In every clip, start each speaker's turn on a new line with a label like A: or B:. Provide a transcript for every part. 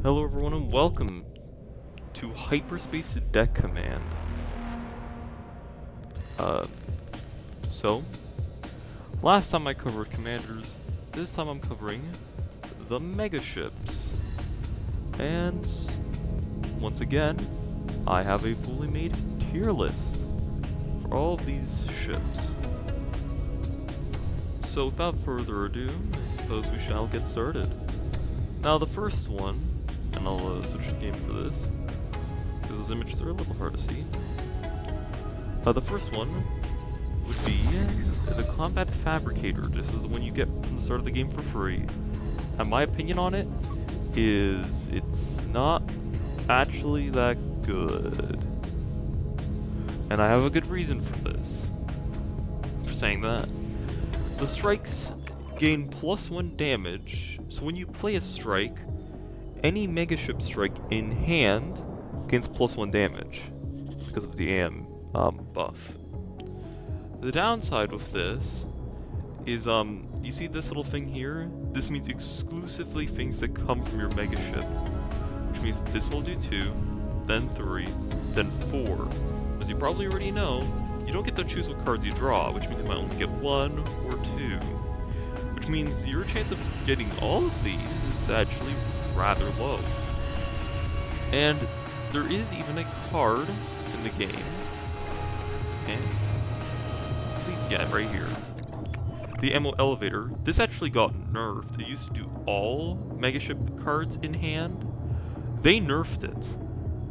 A: Hello everyone and welcome to Hyperspace Deck Command. So, last time I covered commanders, this time I'm covering the Megaships. And, once again, I have a fully made tier list for all of these ships. So without further ado, I suppose we shall get started. Now the first one, and I'll switch the game for this, because those images are a little hard to see. The first one would be the Combat Fabricator. This is the one you get from the start of the game for free. And my opinion on it is it's not actually that good. And I have a good reason for this, for saying that. The strikes gain +1 damage, so when you play a strike, any Megaship strike in hand gains +1 damage because of the AM buff. The downside with this is, you see this little thing here? This means exclusively things that come from your Megaship, which means this will do 2, then 3, then 4. As you probably already know, you don't get to choose what cards you draw, which means you might only get 1 or 2. Which means your chance of getting all of these is actually rather low. And there is even a card in the game. Okay. Yeah, right here. The Ammo Elevator. This actually got nerfed. It used to do all Megaship cards in hand. They nerfed it.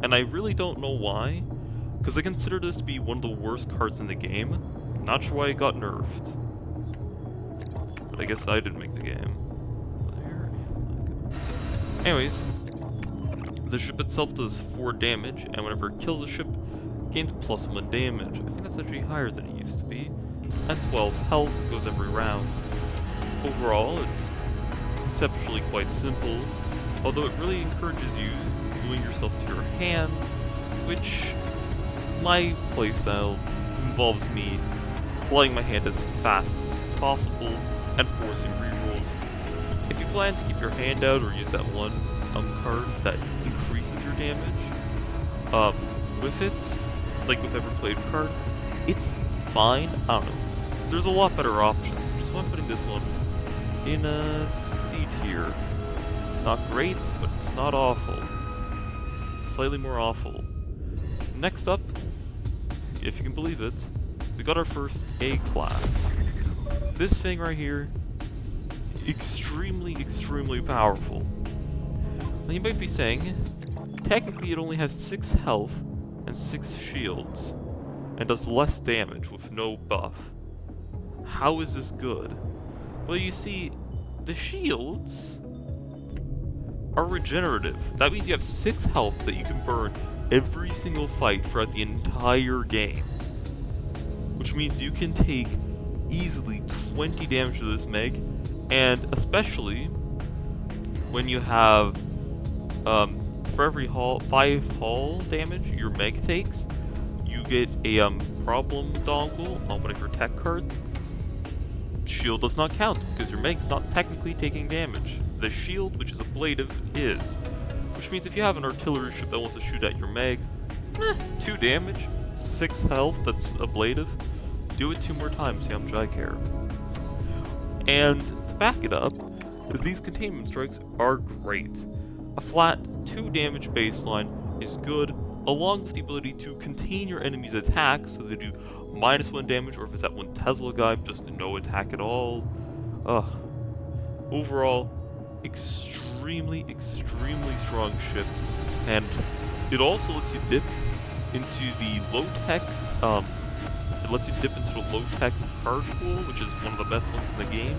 A: And I really don't know why. Because I consider this to be one of the worst cards in the game. Not sure why it got nerfed. But I guess I didn't make the game. Anyways, the ship itself does 4 damage, and whenever it kills a ship, it gains +1 damage. I think that's actually higher than it used to be. And 12 health goes every round. Overall, it's conceptually quite simple, although it really encourages you gluing yourself to your hand, which my playstyle involves me playing my hand as fast as possible and forcing rerolls. If you plan to keep your hand out or use that one card that increases your damage, with it, like with every played card, it's fine. I don't know. There's a lot better options, which is why I'm putting this one in a C tier. It's not great, but it's not awful. It's slightly more awful. Next up, if you can believe it, we got our first A class. This thing right here, extremely powerful. Now you might be saying, technically it only has 6 health and 6 shields, and does less damage with no buff. How is this good? Well, you see, the shields are regenerative. That means you have 6 health that you can burn every single fight throughout the entire game. Which means you can take easily 20 damage to this Meg, and especially when you have, for every 5 hull damage your Meg takes, you get a problem dongle on one of your tech cards. Shield does not count, because your Meg's not technically taking damage. The shield, which is ablative, is. Which means if you have an artillery ship that wants to shoot at your Meg, 2 damage, 6 health, that's ablative. Do it 2 more times, see how much I care. And to back it up, these containment strikes are great. A flat 2 damage baseline is good, along with the ability to contain your enemy's attack, so they do -1 damage, or if it's that one Tesla guy, just no attack at all. Overall, extremely strong ship, and it also lets you dip into the low-tech, it lets you dip into the low-tech card pool, which is one of the best ones in the game.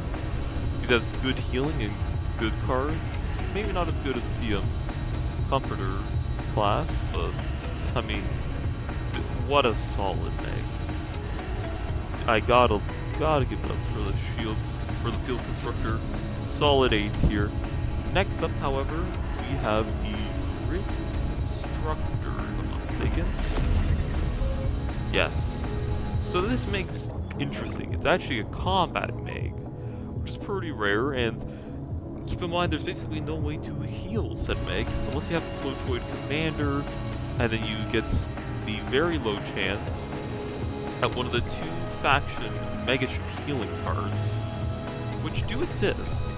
A: It has good healing and good cards. Maybe not as good as the Comforter class, but I mean, what a solid Meg. I gotta give it up for the shield, for the field constructor. Solid A tier. Next up, however, we have the grid constructor, if I'm not mistaken. Yes. So this makes interesting. It's actually a combat Meg, which is pretty rare, and keep in mind there's basically no way to heal said Meg, unless you have a Floatoid Commander, and then you get the very low chance at one of the 2 faction Megaship healing cards, which do exist.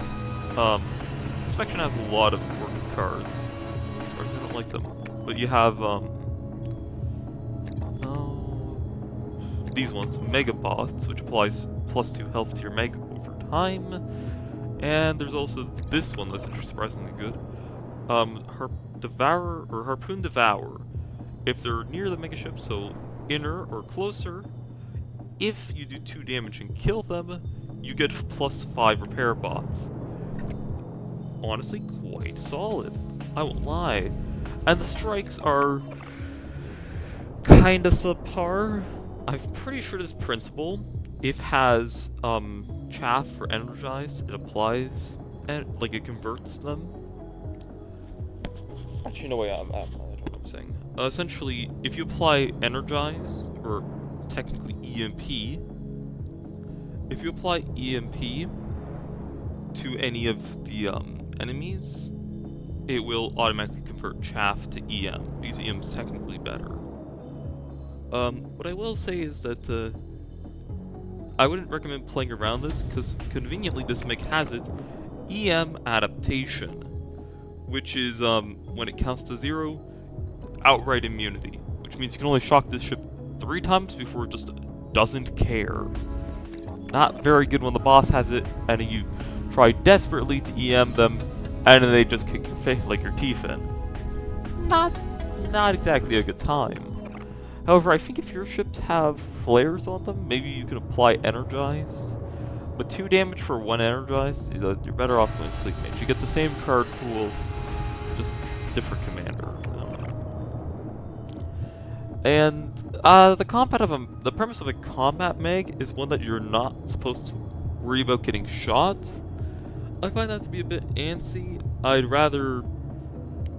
A: This faction has a lot of quirky cards, as far as I don't like them. But you have, these ones, Mega Bots, which applies +2 health to your Mega over time. And there's also this one that's surprisingly good. Harpoon Devourer. If they're near the Megaship, so inner or closer, if you do 2 damage and kill them, you get +5 repair bots. Honestly, quite solid. I won't lie. And the strikes are kinda subpar. I'm pretty sure this principle, if has chaff or energize, it applies and like it converts them. Actually, no way. I don't know what I'm saying. Essentially, if you apply energize or technically EMP, if you apply EMP to any of the enemies, it will automatically convert chaff to EM, because EM is technically better. What I will say is that I wouldn't recommend playing around this, because conveniently this Meg has it, EM adaptation, which is, when it counts to 0, outright immunity, which means you can only shock this ship 3 times before it just doesn't care. Not very good when the boss has it, and you try desperately to EM them, and then they just kick your face like your teeth in. Not exactly a good time. However, I think if your ships have flares on them, maybe you can apply energized. But 2 damage for 1 energized, you're better off going Sleep Mage. You get the same card pool, just different commander. And the premise of a combat Meg is one that you're not supposed to worry about getting shot. I find that to be a bit antsy. I'd rather,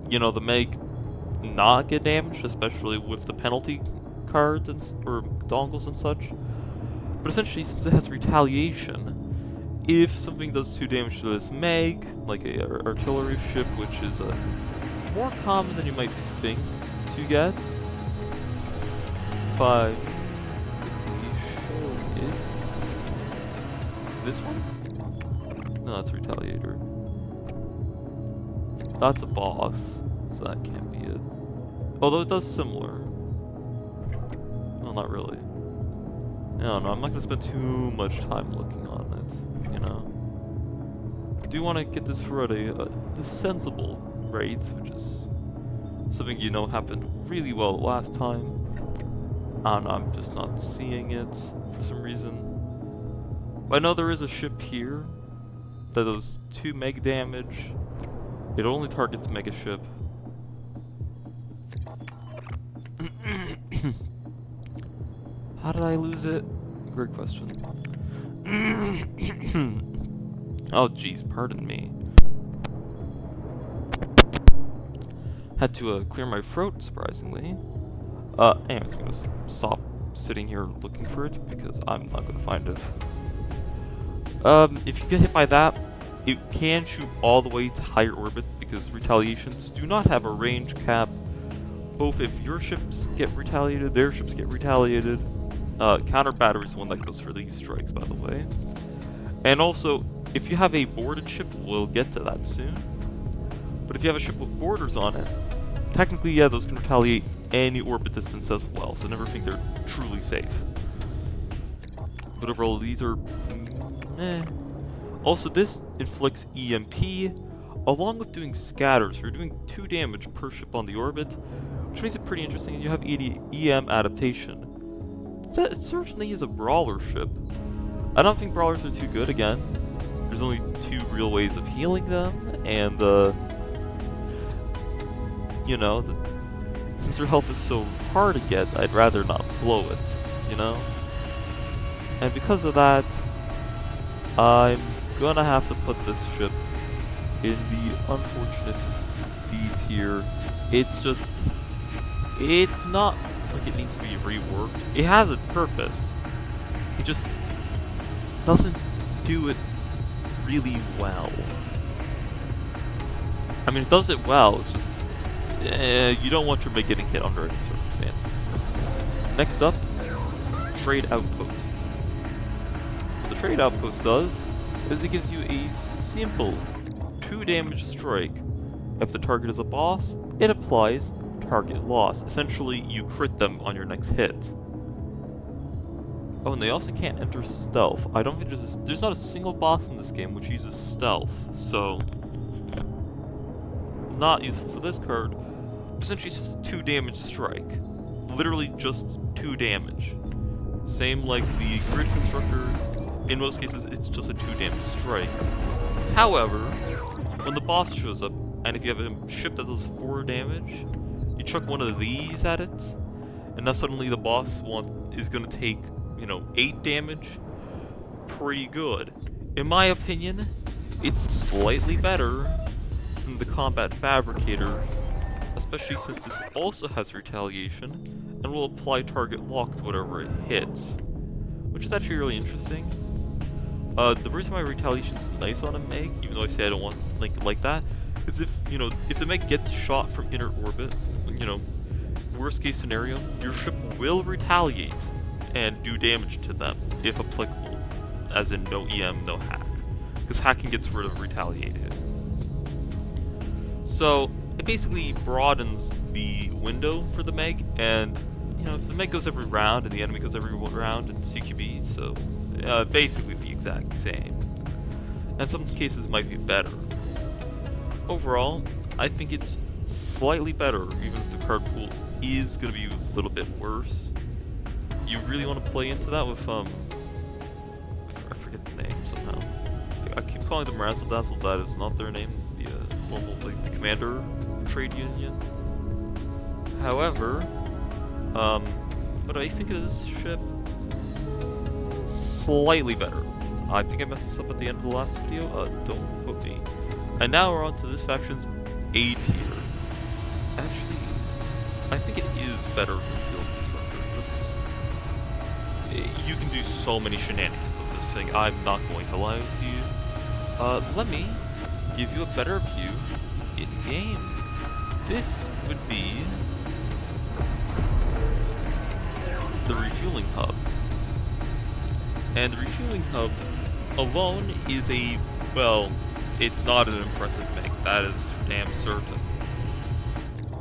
A: the Meg not get damaged, especially with the penalty cards or dongles and such. But essentially, since it has retaliation, if something does 2 damage to this Meg, like a artillery ship, which is more common than you might think to get, if I quickly show it, this one? No, that's Retaliator. That's a boss, so that can't be it. Although it does similar. Well, not really. No, I'm not gonna spend too much time looking on it, I do want to get this for the sensible rates, which is something happened really well last time. I don't know, I'm just not seeing it for some reason. But I know there is a ship here that does 2 meg damage. It only targets Megaship. How did I lose it? Great question. Oh jeez, pardon me. Had to clear my throat, surprisingly. Anyways, I'm gonna stop sitting here looking for it, because I'm not gonna find it. If you get hit by that, it can shoot all the way to higher orbit, because retaliations do not have a range cap. Both if your ships get retaliated, their ships get retaliated. Counter battery is the one that goes for these strikes, by the way. And also, if you have a boarded ship, we'll get to that soon. But if you have a ship with borders on it, technically, yeah, those can retaliate any orbit distance as well, so never think they're truly safe. But overall, these are Also, this inflicts EMP, along with doing scatter, so you're doing 2 damage per ship on the orbit, which makes it pretty interesting, and you have EM adaptation. It certainly is a brawler ship. I don't think brawlers are too good, again. There's only 2 real ways of healing them, and since their health is so hard to get, I'd rather not blow it, And because of that, I'm gonna have to put this ship in the unfortunate D tier. It's not like it needs to be reworked. It has a purpose. It just doesn't do it really well. I mean, it does it well, it's just... you don't want your Meg getting hit under any circumstance. Next up, Trade Outpost. What the Trade Outpost does is it gives you a simple 2 damage strike. If the target is a boss, it applies target loss. Essentially, you crit them on your next hit. Oh, and they also can't enter stealth. I don't think there's not a single boss in this game which uses stealth, so not useful for this card. Essentially, it's just 2 damage strike. Literally just 2 damage. Same like the Grid Constructor. In most cases, it's just a 2 damage strike. However, when the boss shows up, and if you have a ship that does 4 damage, you chuck one of these at it, and now suddenly the boss is going to take, 8 damage. Pretty good. In my opinion, it's slightly better than the Combat Fabricator, especially since this also has retaliation, and will apply target lock to whatever it hits, which is actually really interesting. The reason why retaliation's nice on a Meg, even though I say I don't want like that, is if the Meg gets shot from inner orbit, worst case scenario, your ship will retaliate and do damage to them, if applicable, as in no EM, no hack, because hacking gets rid of retaliated. So it basically broadens the window for the Meg, and if the Meg goes every round and the enemy goes every round in CQB, so basically the exact same. And some cases might be better. Overall, I think it's slightly better, even if the card pool is going to be a little bit worse. You really want to play into that with, I forget the name somehow. I keep calling them Razzle Dazzle, that is not their name, the commander from Trade Union. However, what do I think of this ship? Slightly better. I think I messed this up at the end of the last video, don't quote me. And now we're on to this faction's A tier. Actually, I think it is better than Field Disruptor. You can do so many shenanigans with this thing, I'm not going to lie to you. Let me give you a better view in-game. This would be the refueling hub. And the refueling hub alone is it's not an impressive Meg, that is for damn certain.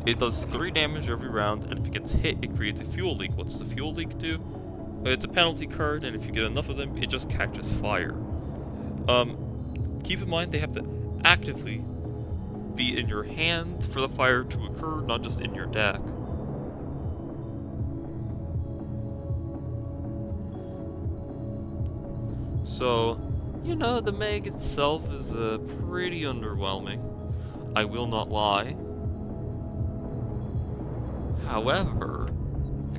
A: It does 3 damage every round, and if it gets hit, it creates a fuel leak. What's the fuel leak do? It's a penalty card, and if you get enough of them, it just catches fire. Keep in mind they have to actively be in your hand for the fire to occur, not just in your deck. So, the Meg itself is pretty underwhelming. I will not lie. However,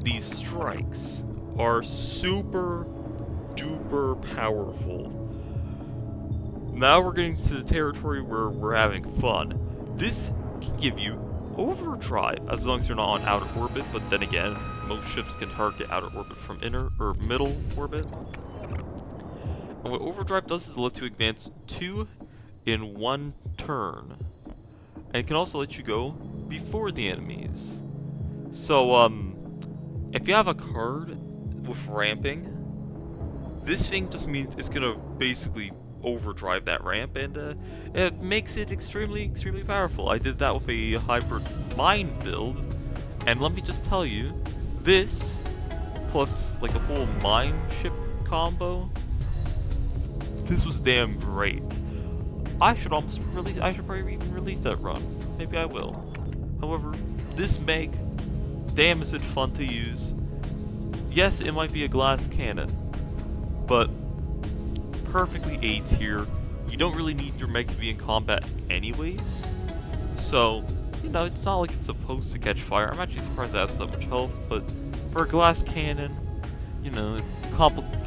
A: these strikes are super duper powerful. Now we're getting to the territory where we're having fun. This can give you overdrive as long as you're not on outer orbit, but then again, most ships can target outer orbit from inner or middle orbit. And what overdrive does is it lets you advance 2 in 1 turn. And it can also let you go before the enemies. So, if you have a card with ramping, this thing just means it's gonna basically overdrive that ramp, and it makes it extremely, extremely powerful. I did that with a hybrid mine build, and let me just tell you, this, plus like a whole mine ship combo, this was damn great. I should probably even release that run. Maybe I will. However, this Meg, damn is it fun to use. Yes, it might be a glass cannon, but perfectly A tier. You don't really need your Meg to be in combat anyways. So, it's not like it's supposed to catch fire. I'm actually surprised it has so much health, but for a glass cannon,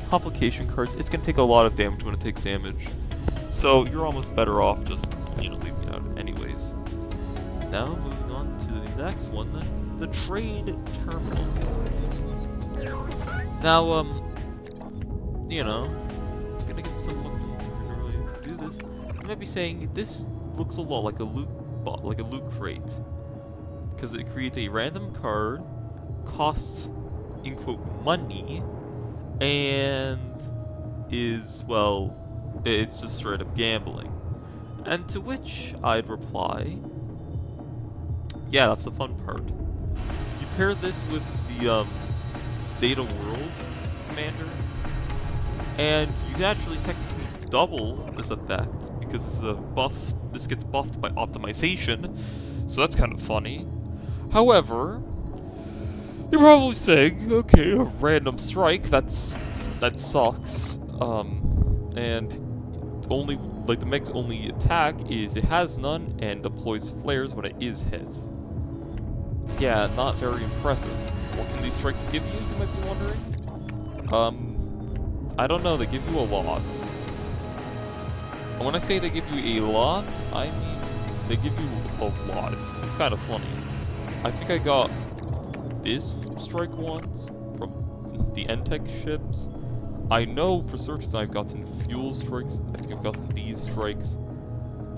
A: complication cards, it's going to take a lot of damage when it takes damage. So you're almost better off just, leaving it out anyways. Now, moving on to the next one, the Trade Terminal. Now, gonna get someone really to do this. I might be saying this looks a lot like a loot like a loot crate, because it creates a random card, costs in quote money, and is, well, it's just straight up gambling. And to which I'd reply, yeah, that's the fun part. You pair this with the Data World Commander, and you can actually technically double this effect, because this is a buff, this gets buffed by optimization, so that's kind of funny. However, you're probably saying, okay, a random strike, that sucks, and only, like, the Meg's only attack is it has none and deploys flares when it is hit. Yeah, not very impressive. What can these strikes give you might be wondering? I don't know, they give you a lot. And when I say they give you a lot, I mean they give you a lot. It's kind of funny. I think I got this strike once from the N-Tech ships. I know for certain I've gotten fuel strikes. I think I've gotten these strikes.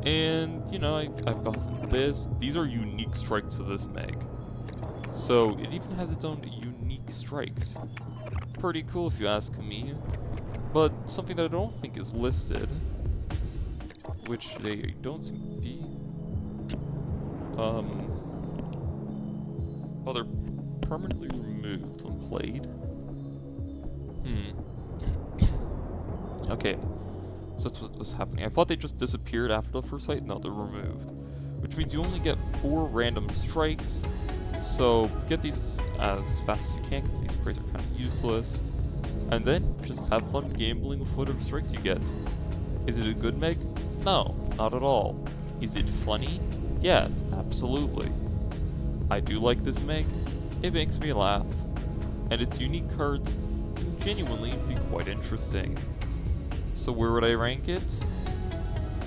A: And, you know, I've gotten this. These are unique strikes to this Meg. So, it even has its own unique strikes. Pretty cool if you ask me. But something that I don't think is listed, which they don't seem to be. Well, they're permanently removed when played. Okay, so that's what was happening. I thought they just disappeared after the first fight. No, they're removed. Which means you only get 4 random strikes. So get these as fast as you can, because these crates are kind of useless. And then just have fun gambling with whatever strikes you get. Is it a good Meg? No, not at all. Is it funny? Yes, absolutely. I do like this Meg. It makes me laugh. And its unique cards can genuinely be quite interesting. So where would I rank it?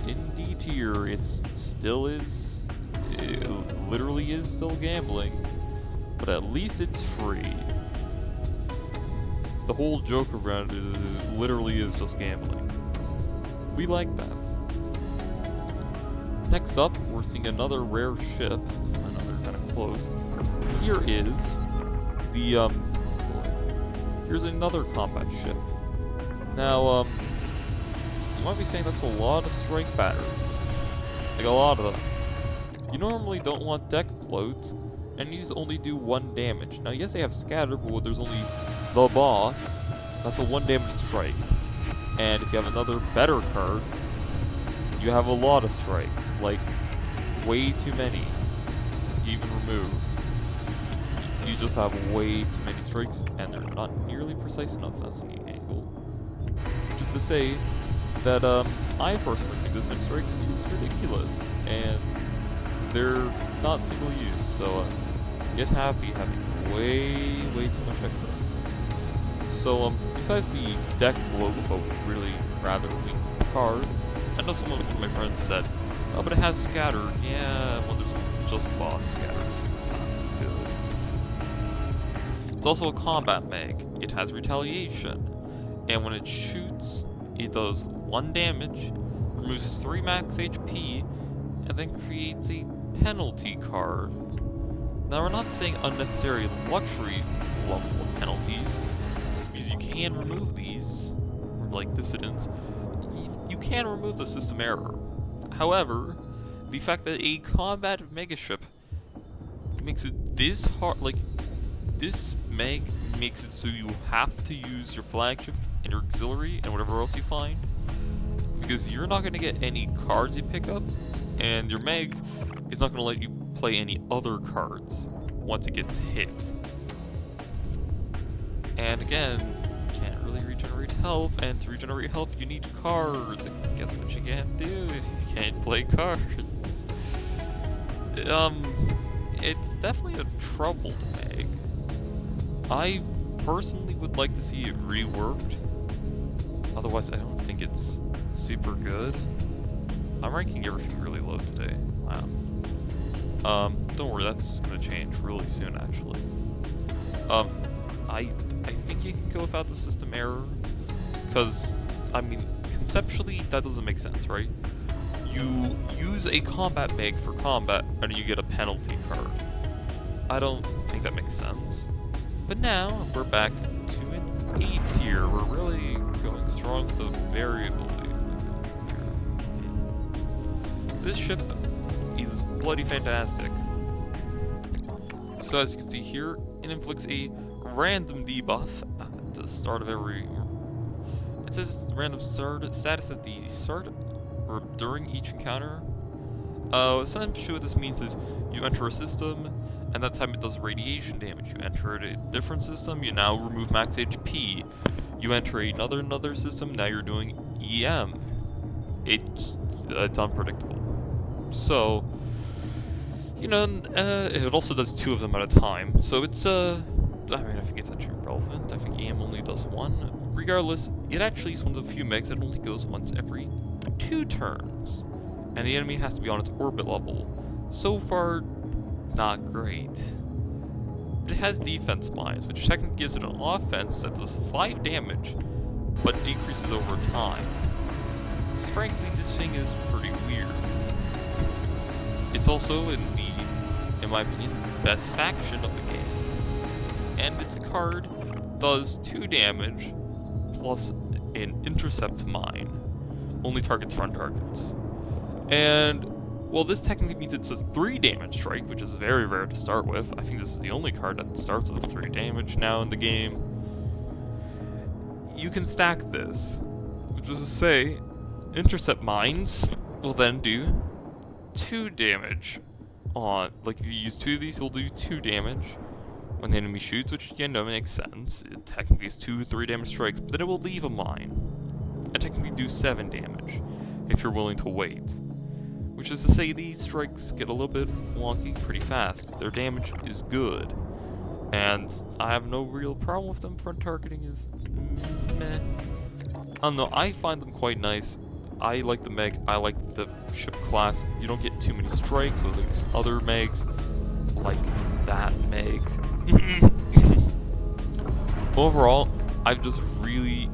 A: In D tier, it still is, it literally is still gambling, but at least it's free. The whole joke around it literally is just gambling. We like that. Next up, we're seeing another rare ship, another kind of close. Here is the, here's another combat ship. Now, you might be saying that's a lot of strike batteries. Like, a lot of them. You normally don't want deck bloat, and these only do 1 damage. Now, yes, they have scatter, but there's only the boss. That's a 1 damage strike. And if you have another better card, you have a lot of strikes. Like, way too many to even remove. You just have way too many strikes, and they're not nearly precise enough. That's the angle. Just to say that I personally think this many strikes is ridiculous, and they're not single use, so get happy having way too much excess. So besides the deck blow with a really rather weak card, I know one of my friends said, oh, but it has scatter. Yeah, when there's just boss scatters. Not good. It's also a combat Meg. It has retaliation, and when it shoots, it does 1 damage, removes 3 max HP, and then creates a penalty card. Now, we're not saying unnecessary luxury level of penalties, because you can remove these, or like dissidents. You can remove the system error. However, the fact that a combat megaship makes it this hard, like, this Meg makes it so you have to use your flagship and your auxiliary and whatever else you find, because you're not going to get any cards you pick up, and your Meg is not going to let you play any other cards once it gets hit. And again, you can't really regenerate health, and to regenerate health you need cards. And guess what you can't do if you can't play cards? It's definitely a troubled Meg. I personally would like to see it reworked. Otherwise, I don't think it's super good. I'm ranking everything really low today. Wow. Don't worry, that's gonna change really soon, actually. I think you can go without the system error, because, I mean, conceptually, that doesn't make sense, right? you use a combat meg for combat, and you get a penalty card. I don't think that makes sense. But now, we're back to an A tier. We're really going strong with the variable. This ship is bloody fantastic. So as you can see here, it inflicts a random debuff at the start of every... It says it's random status at the start or during each encounter. Essentially what this means is you enter a system, and that time it does radiation damage. You enter a different system, you now remove max HP. You enter another system, now you're doing EM. It's unpredictable. So, you know, it also does 2 of them at a time. So it's, I mean, I think it's actually relevant. I think EM only does 1. Regardless, it actually is one of the few megs that only goes once every 2 turns. And the enemy has to be on its orbit level. So far, not great. But it has defense mines, which technically gives it an offense that does 5 damage, but decreases over time. So frankly, this thing is pretty weird. It's also, in my opinion, best faction of the game. And its card does 2 damage, plus an intercept mine. Only targets front targets. And, well, this technically means it's a 3 damage strike, which is very rare to start with. I think this is the only card that starts with 3 damage now in the game. You can stack this, which is to say, intercept mines will then do 2 damage on, like if you use 2 of these, it'll do 2 damage when the enemy shoots, which again doesn't make sense. It technically is 2 3 damage strikes, but then it will leave a mine and technically do 7 damage if you're willing to wait. Which is to say, these strikes get a little bit wonky pretty fast. Their damage is good, and I have no real problem with them. Front targeting is meh. I don't know, I find them quite nice. I like the meg, I like the ship class. You don't get too many strikes with these other megs, like that meg. Overall, I've just really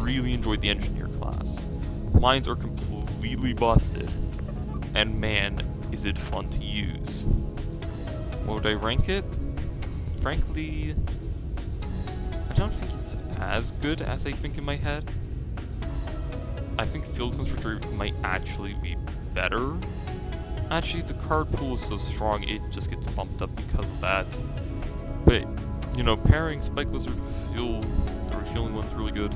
A: enjoyed the engineer class. Mines are completely busted, and man, is it fun to use. What would I rank it? Frankly, I don't think it's as good as I think in my head. I think Field Constructor might actually be better. Actually, the card pool is so strong, it just gets bumped up because of that. But, you know, pairing Spike Wizard with the refueling one's really good.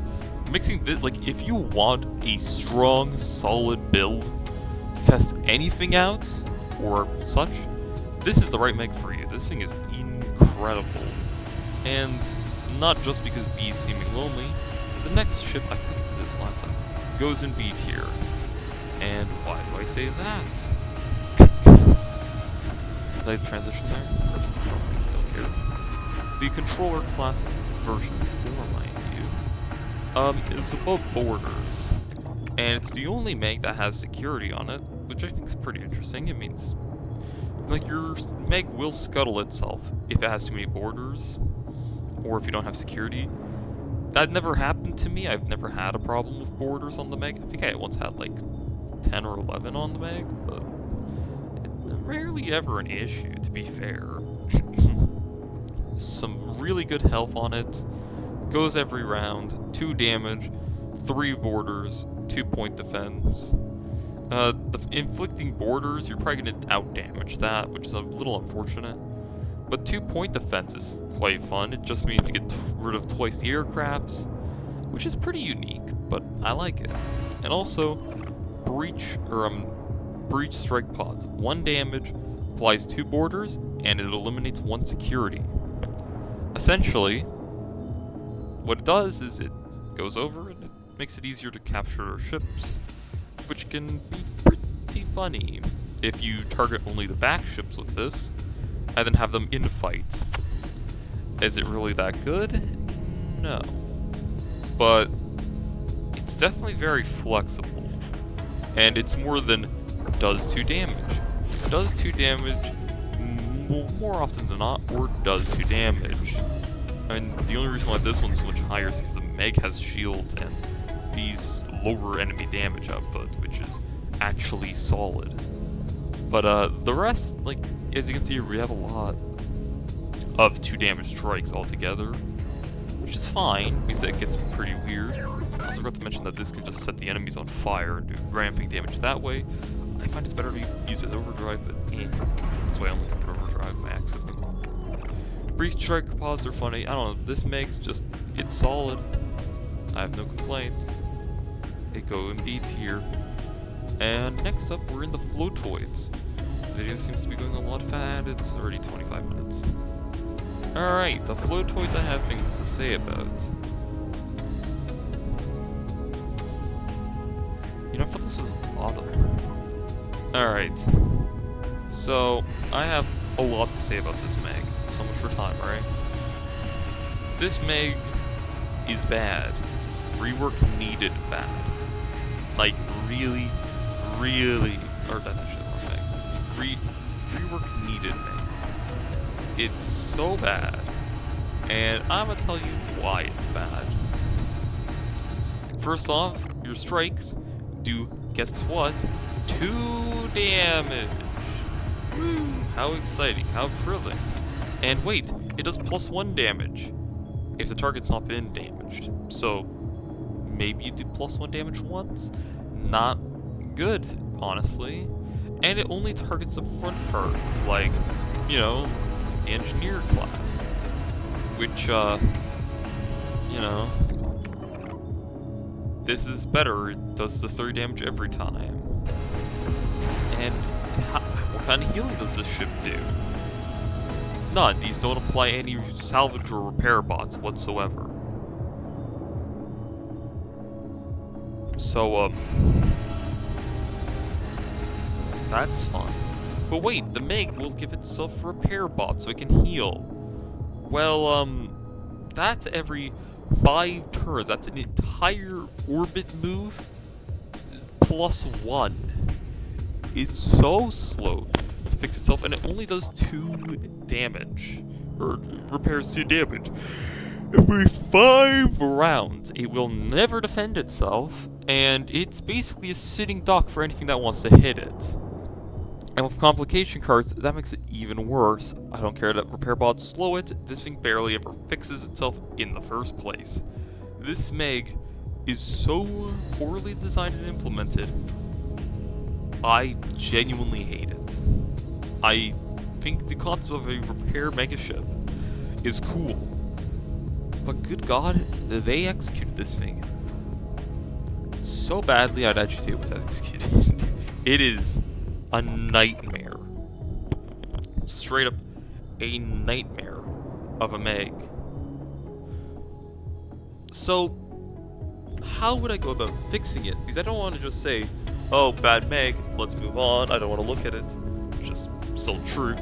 A: Mixing this, like, if you want a strong, solid build to test anything out, or such, this is the right meg for you. This thing is incredible. And not just because B is seeming lonely, the next ship, I think I did this last time, goes in B tier. And why do I say that? Did I transition there? Don't care. The controller class version 4, mind you, is above borders. And it's the only meg that has security on it, which I think is pretty interesting. It means, like, your meg will scuttle itself if it has too many borders, or if you don't have security. That never happened to me. I've never had a problem with borders on the meg. I think I once had like 10 or 11 on the meg, but rarely ever an issue, to be fair. Some really good health on it. Goes every round. 2 damage, 3 borders, 2 point defense. The inflicting borders, you're probably going to out-damage that, which is a little unfortunate. But 2 point defense is quite fun. It just means you get rid of twice the aircrafts, which is pretty unique, but I like it. And also, breach strike pods. 1 damage, applies 2 borders, and it eliminates 1 security. Essentially, what it does is it goes over and it makes it easier to capture ships, which can be pretty funny if you target only the back ships with this, and then have them in fight. Is it really that good? No. But it's definitely very flexible. And it's more than does 2 damage. Does 2 damage more often than not, or does 2 damage. I mean, the only reason why this one's so much higher is because the Meg has shields and these lower enemy damage output, which is actually solid. But the rest, like, as you can see, we have a lot of 2 damage strikes altogether, which is fine, because it gets pretty weird. I also forgot to mention that this can just set the enemies on fire and do ramping damage that way. I find it's better to use as overdrive, but this way I only can put overdrive by accident. Brief strike pods are funny. I don't know, this makes just, it's solid. I have no complaints. They go in B tier. And next up, we're in the Floatoids. The video seems to be going a lot fast. It's already 25 minutes. Alright, the Floatoids I have things to say about. You know, I thought this was at the bottom. Alright. So, I have a lot to say about this Meg. So much for time, right? This Meg is bad. Rework needed bad. Like, really, or that's actually the wrong Meg. Rework needed Meg. It's so bad, and I'm gonna tell you why it's bad. First off, your strikes do, guess what? 2 damage. Woo, how exciting, how thrilling. And wait, it does +1 damage if the target's not been damaged. So, maybe you do +1 damage once? Not good, honestly. And it only targets the front part, like, you know, the engineer class. Which, you know, this is better. It does the 30 damage every time. And what kind of healing does this ship do? None. These don't apply any salvage or repair bots whatsoever. So, that's fun. But wait, the Meg will give itself repair bots so it can heal. Well, that's every 5 turns. That's an entire orbit move +1. It's so slow to fix itself, and it only does 2 damage. Or repairs 2 damage. Every 5 rounds. It will never defend itself, and it's basically a sitting duck for anything that wants to hit it. And with complication cards, that makes it even worse. I don't care that repair bots slow it, this thing barely ever fixes itself in the first place. This Meg is so poorly designed and implemented, I genuinely hate it. I think the concept of a repair megaship is cool, but good god, they executed this thing so badly. I'd actually say it was executed. It is a nightmare. Straight up a nightmare of a Meg. So, how would I go about fixing it? Because I don't want to just say, oh, bad Meg, let's move on, I don't want to look at it. It's just still true.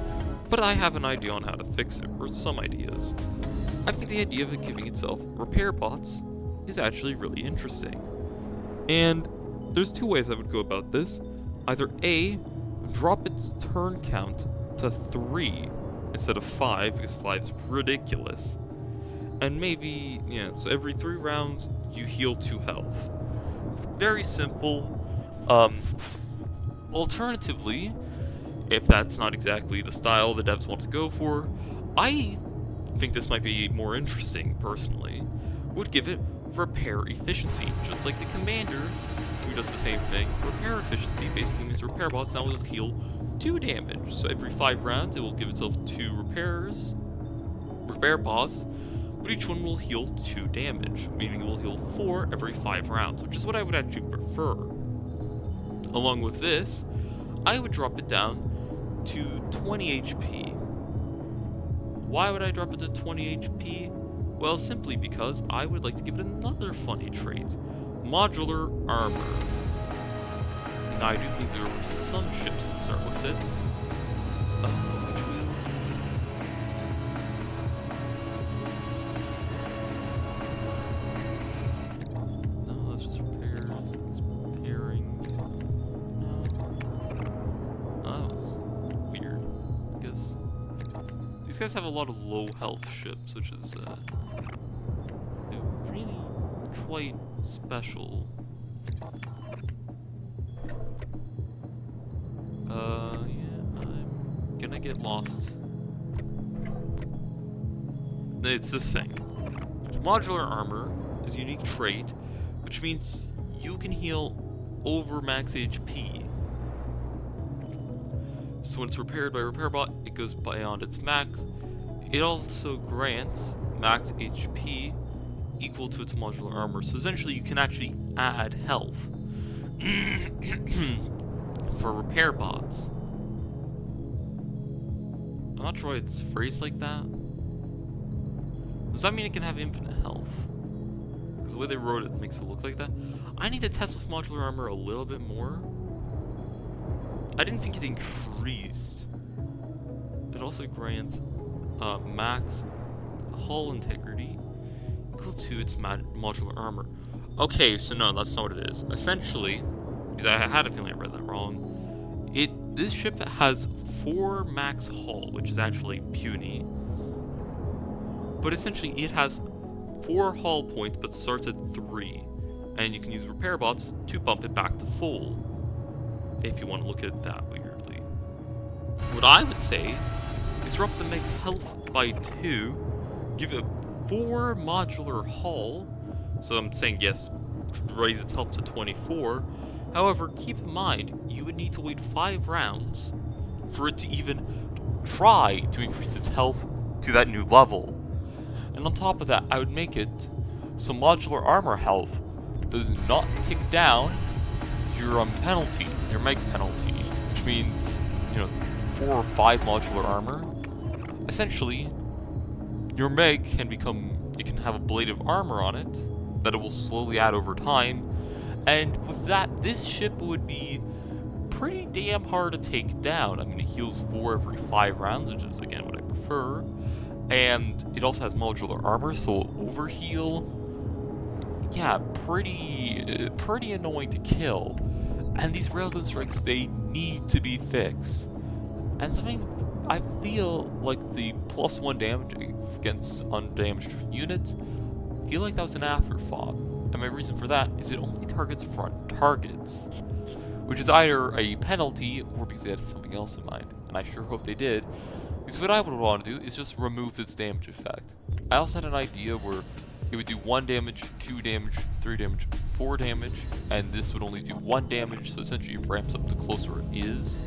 A: But I have an idea on how to fix it, or some ideas. I think the idea of it giving itself repair bots is actually really interesting. And there's 2 ways I would go about this. Either A, drop its turn count to 3 instead of 5, because 5 is ridiculous. And maybe, yeah, so every 3 rounds, you heal 2 health. Very simple. Alternatively, if that's not exactly the style the devs want to go for, I think this might be more interesting, personally, would give it repair efficiency, just like the commander, who does the same thing. Repair efficiency basically means repair bots now will heal 2 damage, so every 5 rounds it will give itself 2 repair bots, but each one will heal 2 damage, meaning it will heal 4 every 5 rounds, which is what I would actually prefer. Along with this, I would drop it down to 20 HP. Why would I drop it to 20 HP? Well, simply because I would like to give it another funny trait. Modular armor. Now, I do believe there were some ships that start with it. Which one? No, that's just repairs. It's pairings. No. Oh, that was weird, I guess. These guys have a lot of low health ships, which is really quite special. Yeah, I'm gonna get lost. It's this thing. Modular armor is a unique trait, which means you can heal over max HP. So when it's repaired by RepairBot, it goes beyond its max. It also grants max HP equal to its modular armor. So essentially you can actually add health for repair bots. I'm not sure why it's phrased like that. Does that mean it can have infinite health? Because the way they wrote it makes it look like that. I need to test with modular armor a little bit more. I didn't think it increased. It also grants max hull integrity equal to its modular armor. Okay, so no, that's not what it is. Essentially, because I had a feeling I read that wrong, this ship has 4 max hull, which is actually puny. But essentially, it has 4 hull points, but starts at 3. And you can use repair bots to bump it back to full, if you want to look at it that weirdly. What I would say is drop the max health by 2, give it 4 modular hull, so I'm saying yes, raise its health to 24. However, keep in mind, you would need to wait 5 rounds for it to even try to increase its health to that new level. And on top of that, I would make it so modular armor health does not tick down your penalty, your meg penalty, which means, 4 or 5 modular armor. Essentially, your meg can have a blade of armor on it that it will slowly add over time, and with that, this ship would be pretty damn hard to take down. I mean, it heals 4 every 5 rounds, which is again what I prefer, and it also has modular armor, so overheal. Yeah, pretty annoying to kill. And these railgun strikes, they need to be fixed. And something I feel like the +1 damage against undamaged units, I feel like that was an afterthought. And my reason for that is it only targets front targets, which is either a penalty or because they had something else in mind. And I sure hope they did, because what I would want to do is just remove this damage effect. I also had an idea where it would do 1 damage, 2 damage, 3 damage, 4 damage, and this would only do 1 damage, so essentially it ramps up the closer it is,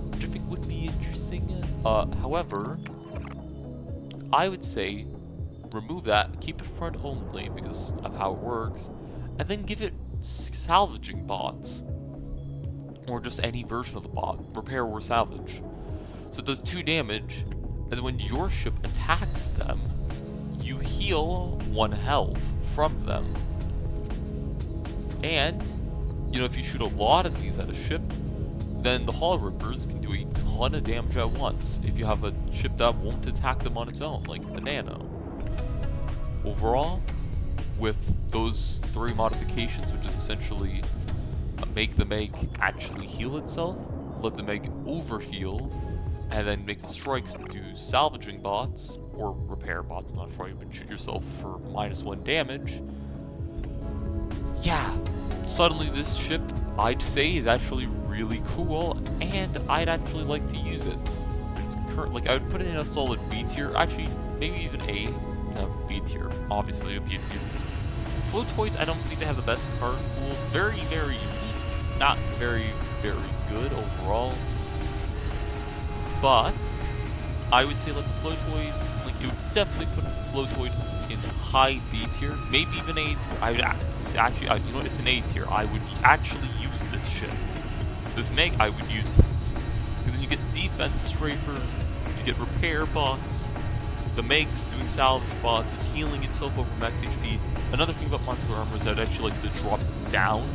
A: which I think would be interesting. However, I would say remove that, keep it front only because of how it works, and then give it salvaging bots, or just any version of the bot, repair or salvage. So it does 2 damage, and when your ship attacks them, you heal 1 health from them. And, if you shoot a lot of these at a ship, then the Hull Rippers can do a ton of damage at once if you have a ship that won't attack them on its own, like the Nano. Overall, with those 3 modifications, which is essentially make the Meg actually heal itself, let the Meg overheal, and then make the strikes do salvaging bots, or repair bots, I'm not sure you would shoot yourself for -1 damage. Yeah, suddenly this ship, I'd say, is actually really cool, and I'd actually like to use it. It's I would put it in a solid B tier, actually, maybe even A, B tier, obviously a B tier. Floatoids, I don't think they have the best card pool, very, very unique, not very, very good overall. But I would say let the Floatoid, it would definitely put Floatoid in high B tier, maybe even A tier. I would actually, it's an A tier. I would actually use this ship. This Meg, I would use it. Because then you get defense strafers, you get repair bots, the Meg's doing salvage bots, it's healing itself over max HP. Another thing about modular armor is that I'd actually like to drop down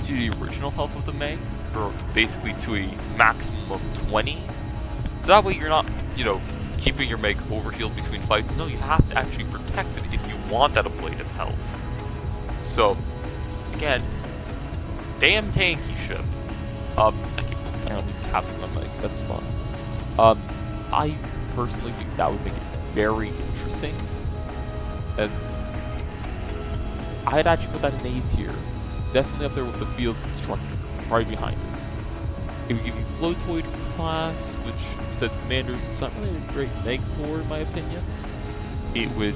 A: to the original health of the Meg, or basically to a maximum of 20. So that way you're not, keeping your Meg overhealed between fights. No, you have to actually protect it if you want that blade of health. So, again, damn tanky ship. I keep apparently tapping my mic, that's fun. I personally think that would make it very interesting. And I'd actually put that in A tier. Definitely up there with the Field Constructor, right behind it.
B: It would give you Floatoid class, which says commanders, it's not really a great Meg for, in my opinion. It would,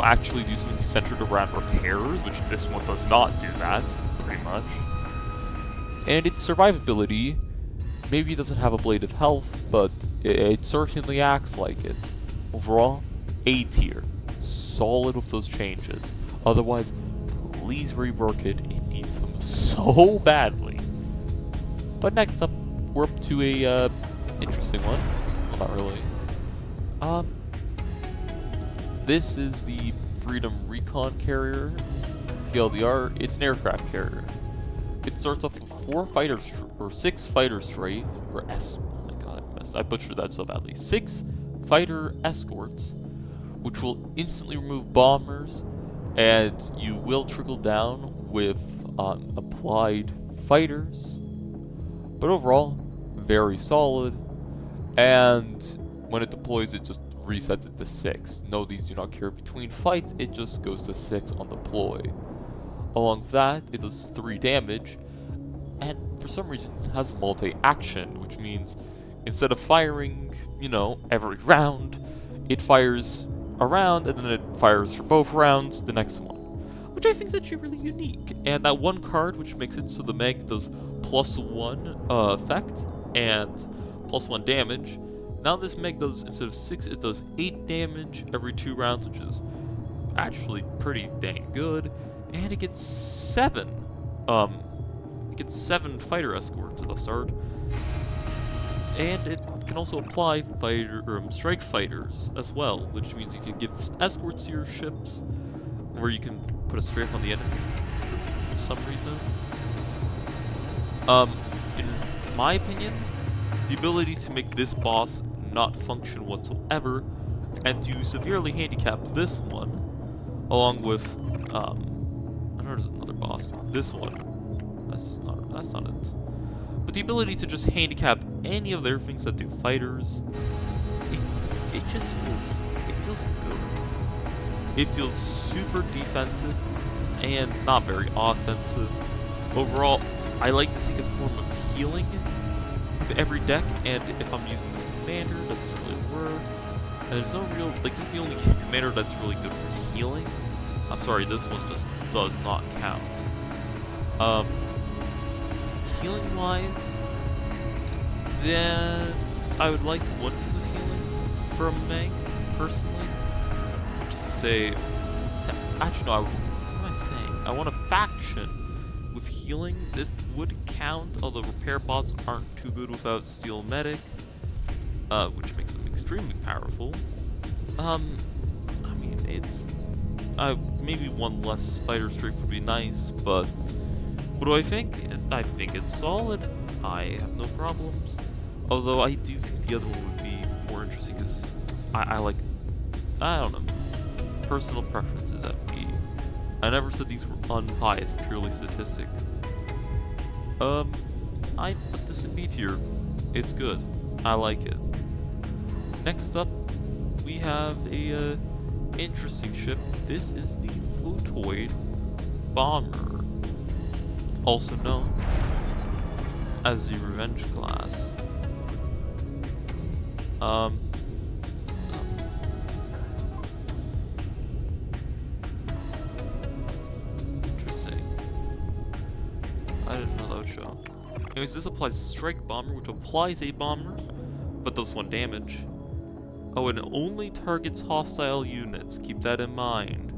B: actually do something centered around repairs, which this one does not do that, pretty much. And its survivability, maybe it doesn't have a blade of health, but it certainly acts like it. Overall, A tier. Solid with those changes. Otherwise, please rework it. It needs them so badly. But next up, we're up to a interesting one. Well, not really. This is the Freedom Recon Carrier. TLDR, it's an aircraft carrier. It starts off with 6 fighter strafe, or S. Oh my god, I butchered that so badly. 6 fighter escorts, which will instantly remove bombers, and you will trickle down with applied fighters. But overall, very solid. And when it deploys, it just resets it to 6. No, these do not carry between fights, it just goes to 6 on deploy. Along with that, it does 3 damage, and for some reason it has multi-action, which means instead of firing, every round, it fires a round, and then it fires for both rounds the next one. Which I think is actually really unique. And that one card, which makes it so the Meg does +1 effect, and +1 damage. Now this Meg does, instead of 6, it does 8 damage every 2 rounds, which is actually pretty dang good. And it gets 7. It gets 7 fighter escorts at the start. And it can also apply strike fighters as well, which means you can give escorts to your ships, where you can put a strafe on the enemy for some reason. In my opinion, the ability to make this boss not function whatsoever, and to severely handicap this one, along with, I know there's another boss, this one, that's not it. But the ability to just handicap any of their things that do fighters, it feels good. It feels super defensive and not very offensive. Overall, I like to take a form of healing with every deck, and if I'm using this commander, that doesn't really work. And there's no real, this is the only commander that's really good for healing. I'm sorry, this one just does not count. Healing wise, then I would like one thing with healing for a Meg, personally. Just to say, actually no, what am I saying? I want a faction with healing. This would count, although repair bots aren't too good without Steel Medic, which makes them extremely powerful. I mean, it's maybe one less fighter strafe would be nice, but what do I think? I think it's solid. I have no problems. Although I do think the other one would be more interesting, because I don't know, personal preferences at B. I never said these were unbiased, purely statistic. I put this in B tier. It's good. I like it. Next up, we have a interesting ship. This is the Floatoid Bomber, also known as the Revenge class. Interesting. I didn't know that would show. Anyways, this applies a Strike Bomber, which applies a bomber, but does 1 damage. Oh, and it only targets hostile units. Keep that in mind.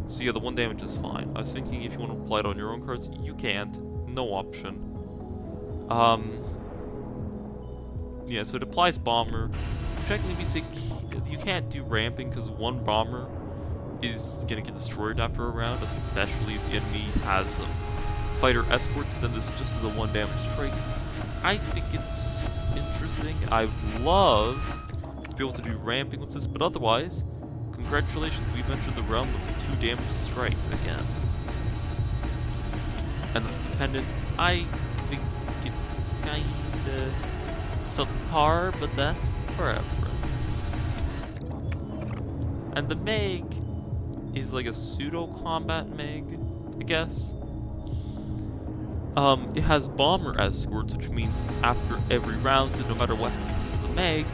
B: So yeah, the 1 damage is fine. I was thinking if you want to apply it on your own cards, you can't. No option. Yeah, so it applies bomber, which technically means you can't do ramping, because 1 bomber is gonna get destroyed after a round, especially if the enemy has some fighter escorts. Then this just is a 1 damage strike. I think it's interesting. I would love to be able to do ramping with this, but otherwise, congratulations, we've entered the realm of 2 damage strikes again. And it's dependent. I think it's kinda subpar, but that's preference. And the Meg is like a pseudo combat Meg, I guess.
A: It has bomber escorts, which means after every round, no matter what happens to the Meg,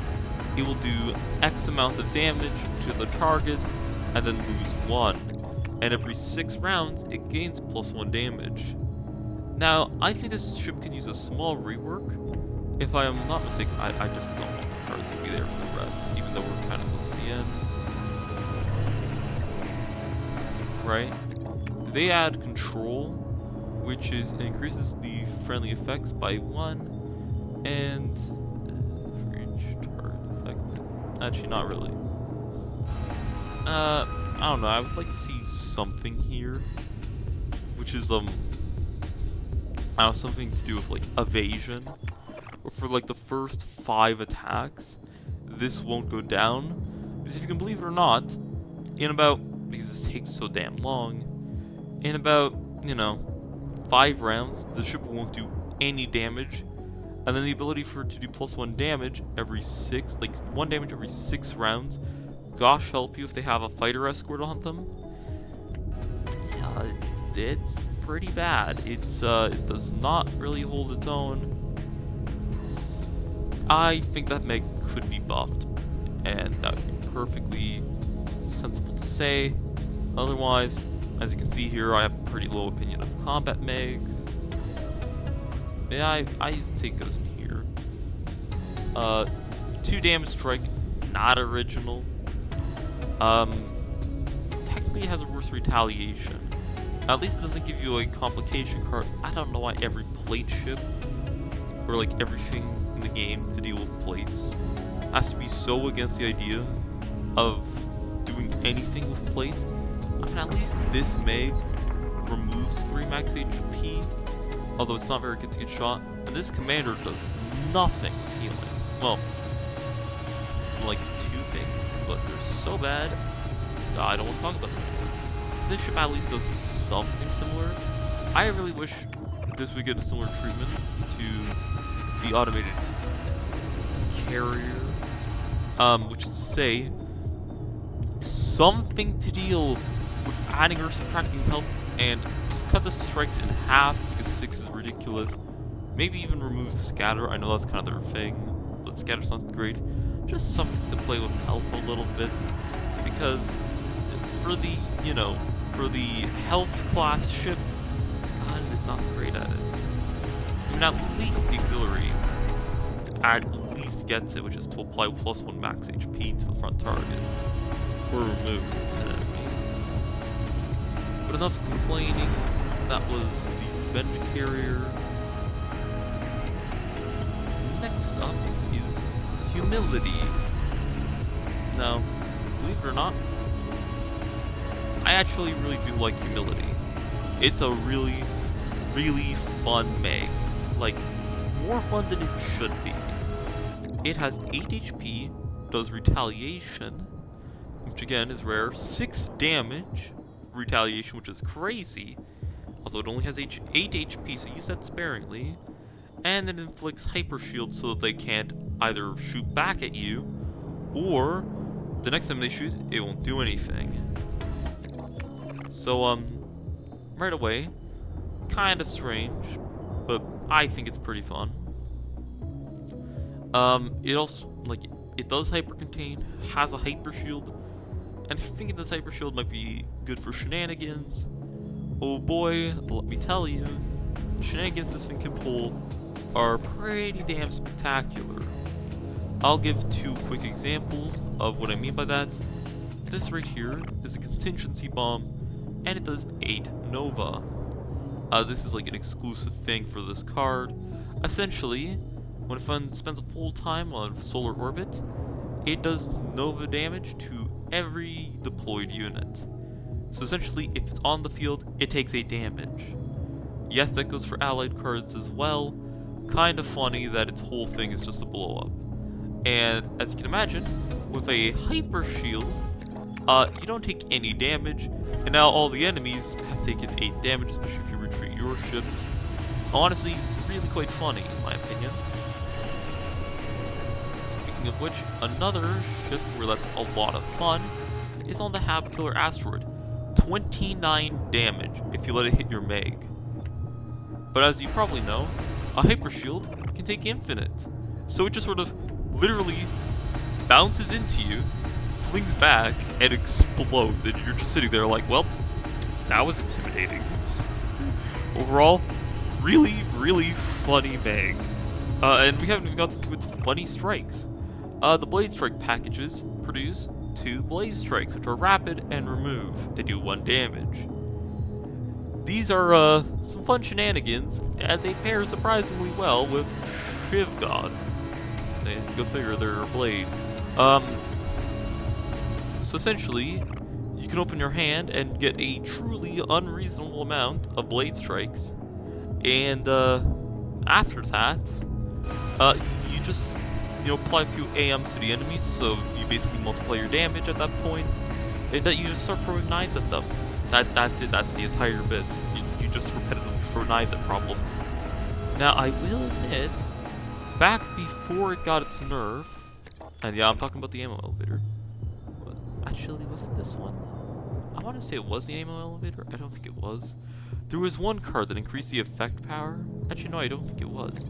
A: it will do X amount of damage to the target and then lose 1. And every 6 rounds, it gains +1 damage. Now, I think this ship can use a small rework. If I am not mistaken, I just don't want the cars to be there for the rest, even though we're kind of close to the end. Right? They add control, which increases the friendly effects by 1, and for each target affected. Actually, not really. I don't know. I would like to see something here, which is I don't know, something to do with like evasion, or for like the first 5 attacks, this won't go down. Because if you can believe it or not, because this takes so damn long, in about 5 rounds, the ship won't do any damage, and then the ability for it to do +1 damage every 6, like 1 damage every 6 rounds. Gosh help you if they have a fighter escort on them. Yeah, it's pretty bad. It does not really hold its own. I think that Meg could be buffed, and that would be perfectly sensible to say. Otherwise, as you can see here, I have a pretty low opinion of combat Megs. Yeah, I'd say it goes in here. 2 damage strike, not original. Technically it has a worse retaliation. At least it doesn't give you a complication card. I don't know why every plate ship, or like everything in the game to deal with plates, has to be so against the idea of doing anything with plates. I mean, at least this Meg removes 3 max HP, although it's not very good to get shot. And this commander does nothing with healing. Well, like 2 things, but they're so bad that I don't want to talk about them. This ship at least does something similar. I really wish this would get a similar treatment to the automated carrier, which is to say, something to deal with adding or subtracting health, and just cut the strikes in half because 6 is ridiculous. Maybe even remove scatter. I know that's kind of their thing, but scatter's not great. Just something to play with health a little bit, because for the health class ship, God, is it not great at it. I mean, at least the auxiliary at least gets it, which is to apply +1 max HP to the front target, or remove an enemy. But enough complaining. That was the Venge Carrier. Next up is Humility. Now, believe it or not, I actually really do like Humility. It's a really, really fun Meg. Like, more fun than it should be. It has 8 HP, does retaliation, which again is rare, 6 damage, retaliation, which is crazy, although it only has 8 HP, so use that sparingly, and then inflicts hyper shield so that they can't either shoot back at you, or the next time they shoot, it won't do anything. So, right away, kinda strange, but I think it's pretty fun. It also, it does hyper contain, has a hyper shield, and thinking this hyper shield might be good for shenanigans. Oh boy, let me tell you, the shenanigans this thing can pull are pretty damn spectacular. I'll give 2 quick examples of what I mean by that. This right here is a contingency bomb, and it does 8 Nova. This is like an exclusive thing for this card. Essentially, when a fun spends a full time on solar orbit, it does Nova damage to every deployed unit. So essentially, if it's on the field, it takes 8 damage. Yes, that goes for allied cards as well. Kinda funny that its whole thing is just a blow up. And as you can imagine, with a hyper shield, you don't take any damage, and now all the enemies have taken 8 damage, especially if you retreat your ships. Honestly, really quite funny in my opinion. Speaking of which, another ship where that's a lot of fun is on the Hab Killer Asteroid. 29 damage if you let it hit your Meg. But as you probably know, a Hyper Shield can take infinite. So it just sort of literally bounces into you, flings back, and explodes. And you're just sitting there like, well, that was intimidating. Overall, really, really funny Meg. And we haven't even got to its funny strikes. The Blade Strike packages produce 2 Blaze Strikes, which are rapid and remove. They do 1 damage. These are some fun shenanigans, and they pair surprisingly well with Shiv God. Go figure, they're a blade. So essentially, you can open your hand and get a truly unreasonable amount of Blade Strikes, and after that, you just apply a few AMs to the enemies, so you basically multiply your damage at that point, and that you just start throwing knives at them. That's it. That's the entire bit. You just repetitively throw knives at problems. Now, I will admit, back before it got its nerf, and yeah, I'm talking about the ammo elevator. Actually, was it this one? I want to say it was the ammo elevator. I don't think it was. There was one card that increased the effect power. Actually, no, I don't think it was.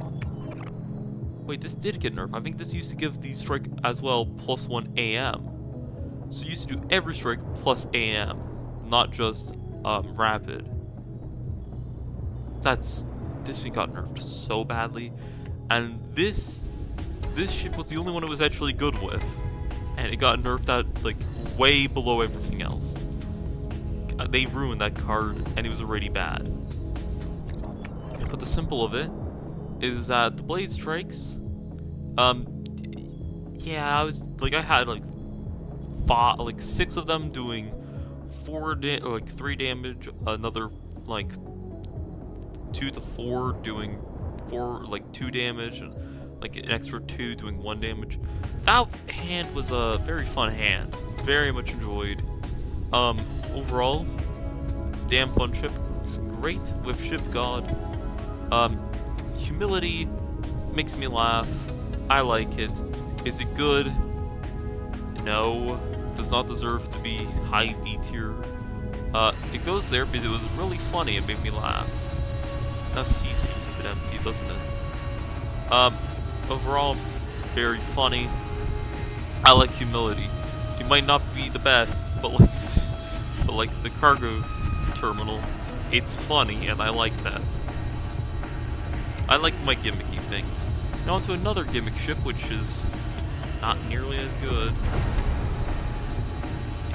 A: Wait, this did get nerfed. I think this used to give the strike as well +1 AM. So you used to do every strike plus AM, not just rapid. This thing got nerfed so badly, and this ship was the only one it was actually good with, and it got nerfed at like way below everything else. They ruined that card, and it was already bad. But the simple of it is that the Blade Strikes, yeah, I had like 6 of them doing 3 damage, another like 2 to 4 doing 2 damage, and like an extra 2 doing 1 damage. That hand was a very fun hand, very much enjoyed. Overall, it's a damn fun ship. It's great with Shiv God. Humility makes me laugh. I like it. Is it good? No. Does not deserve to be high B tier. It goes there because it was really funny and made me laugh. Now C seems a bit empty, doesn't it? Overall, very funny. I like humility. It might not be the best, but like the cargo terminal, it's funny, and I like that. I like my gimmicky things. Now onto another gimmick ship, which is not nearly as good.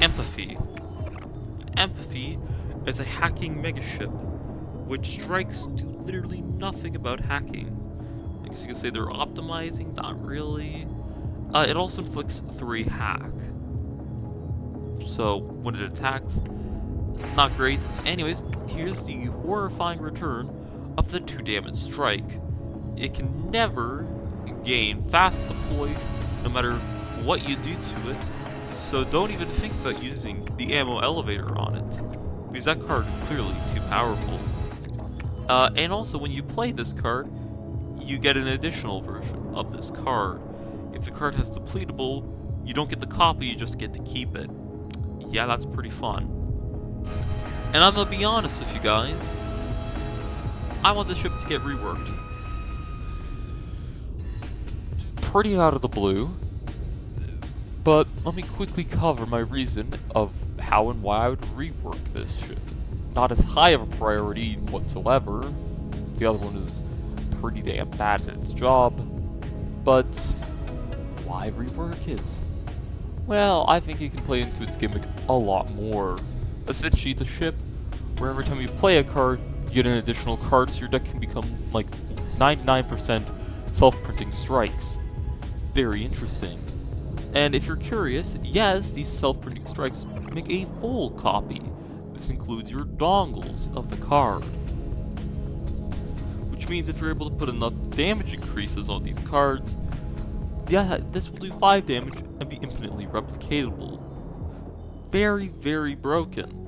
A: Empathy. Empathy is a hacking megaship, which strikes do literally nothing about hacking. I guess you could say they're optimizing, not really. It also inflicts 3 hack. So when it attacks, not great. Anyways, here's the horrifying return of the 2 damage strike. It can never gain fast deploy, no matter what you do to it. So don't even think about using the ammo elevator on it, because that card is clearly too powerful. And also, when you play this card, you get an additional version of this card. If the card has depletable, you don't get the copy, you just get to keep it. Yeah, that's pretty fun. And I'm gonna be honest with you guys, I want the ship to get reworked. Pretty out of the blue, but let me quickly cover my reason of how and why I would rework this ship. Not as high of a priority whatsoever. The other one is pretty damn bad at its job. But why rework it? Well, I think it can play into its gimmick a lot more. Essentially, it's a ship where every time you play a card, you get an additional card, so your deck can become like 99% self-printing strikes. Very interesting. And if you're curious, yes, these self-printing strikes make a full copy. This includes your dongles of the card. Which means if you're able to put enough damage increases on these cards, yeah, this will do 5 damage and be infinitely replicatable. Very, very broken.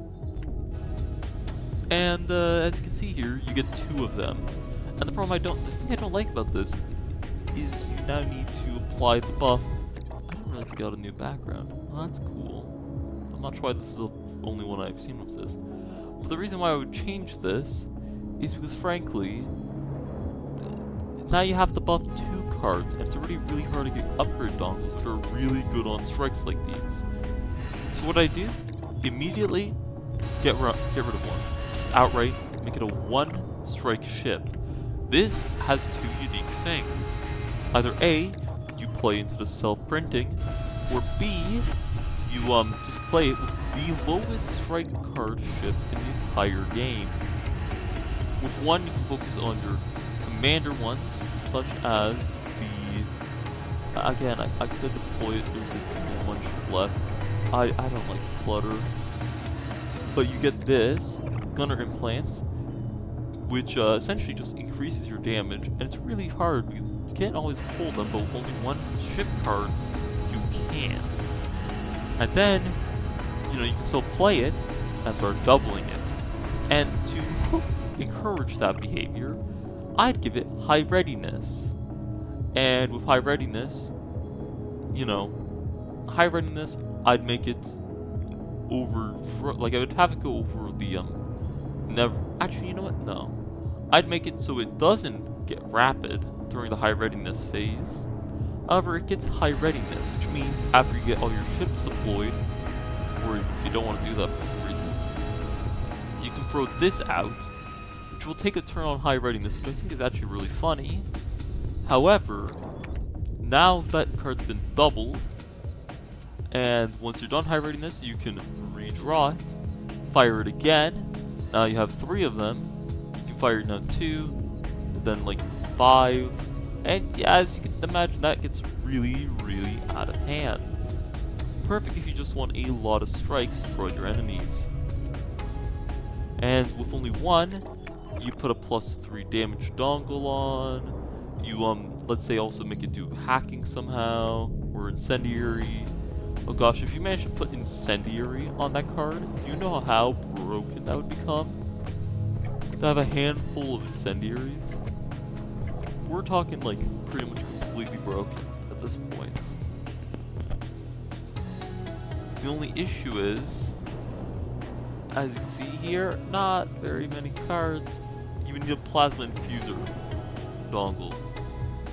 A: And as you can see here, you get 2 of them. And the thing I don't like about this is you now need to apply the buff. I didn't realize it got a new background. Well, that's cool. I'm not sure why this is the only one I've seen with this. But the reason why I would change this
B: is because, frankly, now you have to buff 2 cards, and it's already really hard to get upgrade dongles, which are really good on strikes like these. So what I do, immediately get rid of one. Just outright make it a 1-strike ship. This has 2 unique things. Either A, you play into the self-printing, or B, you just play it with the lowest strike card ship in the entire game. With one, you can focus on your commander ones, such as the... Again, I could deploy it, there's like 1 ship left. I don't like clutter. But you get this, Gunner Implants, which essentially just increases your damage, and it's really hard because you can't always pull them, but with only 1 ship card, you can. And then, you know, you can still play it and start doubling it. And to help encourage that behavior, I'd give it high readiness. And with high readiness, you know, high readiness, I'd make it over, like I would have it go over the, never, actually, you know what, no. I'd make it so it doesn't get rapid during the high readiness phase. However, it gets high readiness, which means after you get all your ships deployed, or if you don't want to do that for some reason, you can throw this out, which will take a turn on high readiness, which I think is actually really funny. However, now that card's been doubled, and once you're done high readiness, you can redraw it, fire it again. Now you have 3 of them. You can fire it now 2, then like 5, and yeah, as you can imagine, that gets really, really out of hand. Perfect if you just want a lot of strikes to throw at your enemies. And with only 1, you put a +3 damage dongle on. You let's say also make it do hacking somehow, or incendiary. Oh gosh, if you manage to put incendiary on that card, do you know how broken that would become? To have a handful of incendiaries? We're talking like pretty much completely broken at this point. The only issue is, as you can see here, not very many cards. You would need a plasma infuser dongle,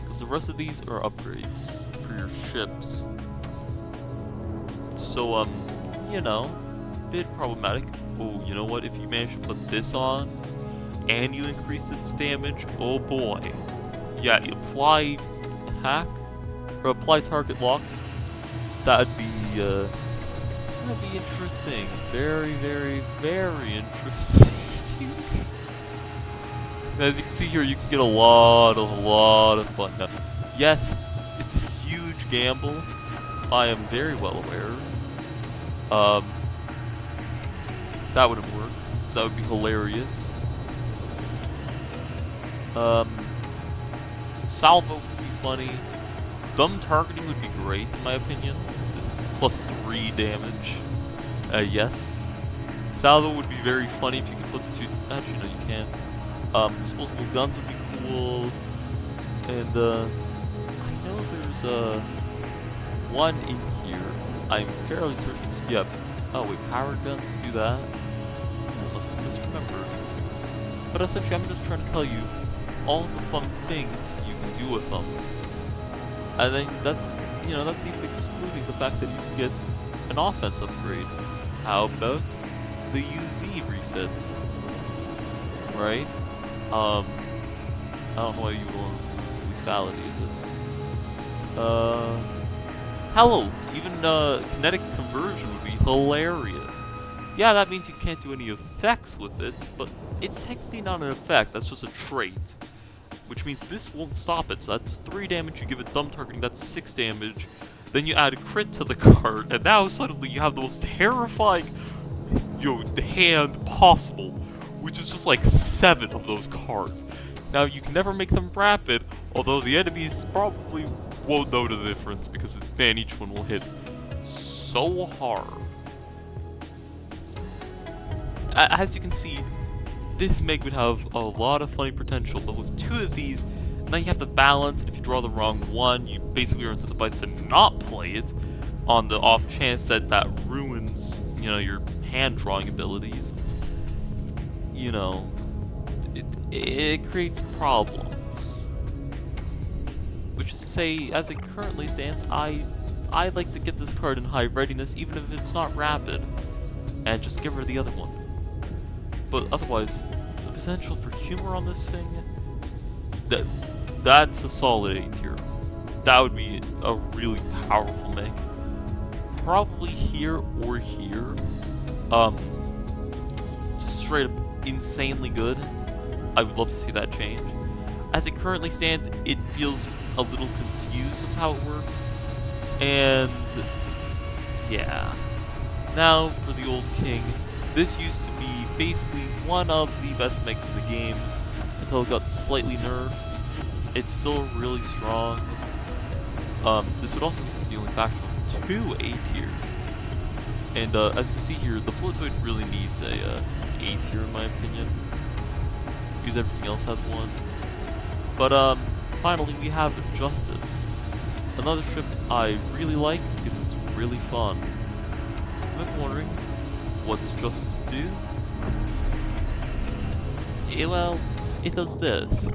B: because the rest of these are upgrades for your ships. So, you know, bit problematic. Oh, you know what? If you manage to put this on, and you increase its damage, oh boy. Yeah, you apply hack, or apply target lock. That'd be interesting. Very, very, very interesting. As you can see here, you can get a lot of fun. Now, yes, it's a huge gamble. I am very well aware. That wouldn't work. That would be hilarious. Salvo would be funny. Dumb targeting would be great, in my opinion. +3 damage. Yes. Salvo would be very funny if you could put the 2... Actually, no, you can't. Disposable guns would be cool. And, I know there's, one in here. I'm fairly certain. Yep. Oh, wait, power guns do that? Unless I misremember. But essentially, I'm just trying to tell you all the fun things you can do with them. And then that's, you know, that's even excluding the fact that you can get an offense upgrade. How about the UV refit? Right? I don't know why you would want lethality, but hello! Even kinetic conversion would be hilarious. Yeah, that means you can't do any effects with it, but it's technically not an effect, that's just a trait. Which means this won't stop it, so that's 3 damage, you give it dumb targeting, that's 6 damage. Then you add a crit to the card, and now suddenly you have the most terrifying hand possible, which is just like 7 of those cards. Now, you can never make them rapid, although the enemies probably won't know the difference, because, man, each one will hit so hard. As you can see, this Meg would have a lot of funny potential, but with 2 of these, now you have to balance, and if you draw the wrong one, you basically are incentivized to not play it, on the off chance that that ruins, you know, your hand drawing abilities. You know, it creates problems. Which is to say, as it currently stands, I like to get this card in high readiness, even if it's not rapid, and just get rid of the other one. But otherwise, the potential for humor on this thing, that's a solid A tier. That would be a really powerful make. Probably here or here. Just straight up insanely good. I would love to see that change. As it currently stands, it feels a little confused of how it works. And yeah. Now for the old king. This used to be basically one of the best makes in the game until it got slightly nerfed. It's still really strong. This would also be the only faction with 2 A tiers. And as you can see here, the Floatoid really needs a A tier in my opinion. Because everything else has one. But finally we have Justice. Another ship I really like because it's really fun. You might be wondering, what's Justice do? Well, it does this.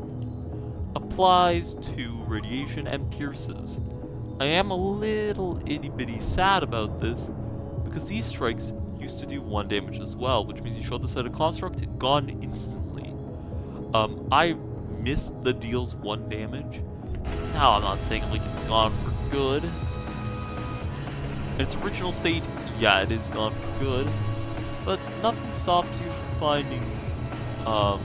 B: Applies to radiation and pierces. I am a little itty-bitty sad about this, because these strikes used to do 1 damage as well, which means you show this at a construct, it gone instantly. I missed the deals 1 damage. Now I'm not saying like it's gone for good. In its original state, yeah, it is gone for good, but nothing stops you from finding, I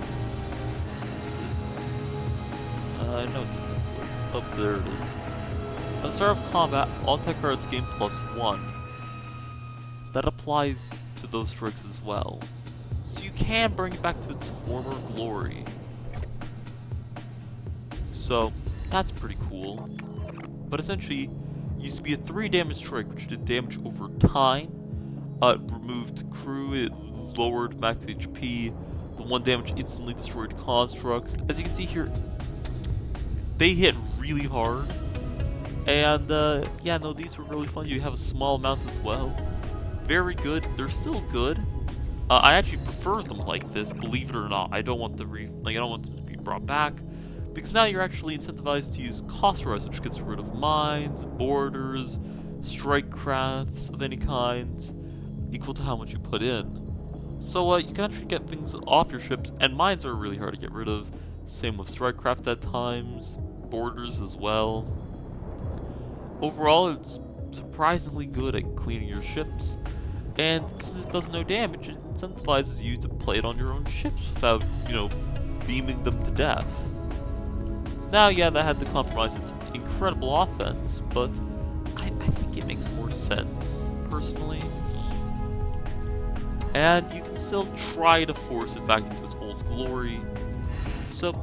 B: know it's on this list. Oh, there it is. At the start of combat, all tech cards gain +1. That applies to those strikes as well. So you can bring it back to its former glory. So, that's pretty cool. But essentially, it used to be a 3 damage strike, which did damage over time. It removed crew, it lowered max HP, the 1 damage instantly destroyed constructs. As you can see here, they hit really hard. And yeah, no, these were really fun. You have a small amount as well. Very good. They're still good. I actually prefer them like this, believe it or not. I don't want I don't want them to be brought back, because now you're actually incentivized to use cost rise, which gets rid of mines, borders, strike crafts of any kinds, equal to how much you put in. So you can actually get things off your ships, and mines are really hard to get rid of. Same with strike craft at times, borders as well. Overall, it's surprisingly good at cleaning your ships, and since it does no damage, it incentivizes you to play it on your own ships without, beaming them to death. Now, yeah, that had to compromise its incredible offense, but I think it makes more sense, personally. And you can still try to force it back into its old glory, so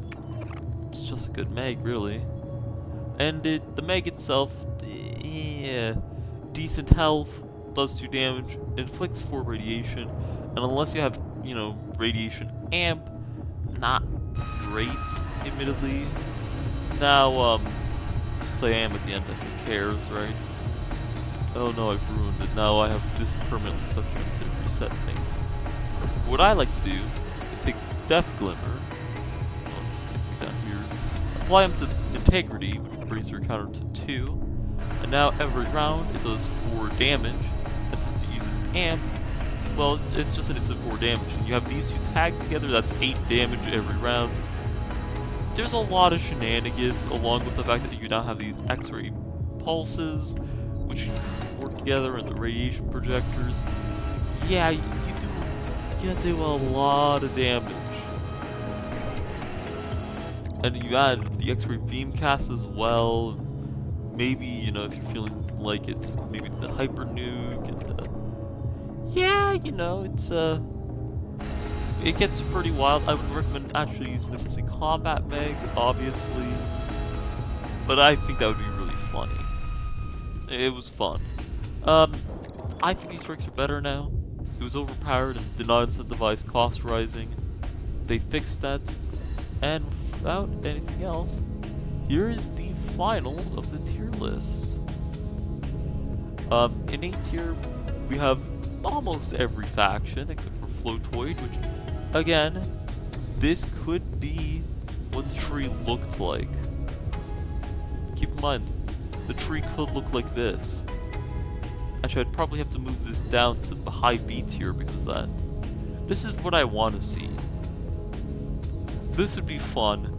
B: it's just a good Meg, really. And the Meg itself, yeah, decent health, does 2 damage, inflicts 4 radiation, and unless you have, radiation amp, not great, admittedly. Now, since I am at the end, who cares, right? Oh no, I've ruined it. Now I have this permanently stuck to reset things. What I like to do is take Death Glimmer, stick me down here, apply them to Integrity, which brings your counter to 2, and now every round it does 4 damage, and since it uses amp, well, it's just an instant 4 damage, and you have these 2 tagged together, that's 8 damage every round. There's a lot of shenanigans, along with the fact that you now have these X-ray pulses, which work together, and the radiation projectors. Yeah, you do a lot of damage. And you add the X-ray beam cast as well. Maybe, if you're feeling like it's maybe the hyper nuke and yeah, it's it gets pretty wild. I would recommend actually using this as a combat Meg, obviously, but I think that would be really funny. It was fun. I think these strikes are better now. It was overpowered and did not incentivize cost rising. They fixed that, and without anything else, here is the final of the tier list. In A tier, we have almost every faction except for Floatoid, which, again, this could be what the tree looked like. Keep in mind, the tree could look like this. Actually, I'd probably have to move this down to the high B tier because this is what I want to see. This would be fun.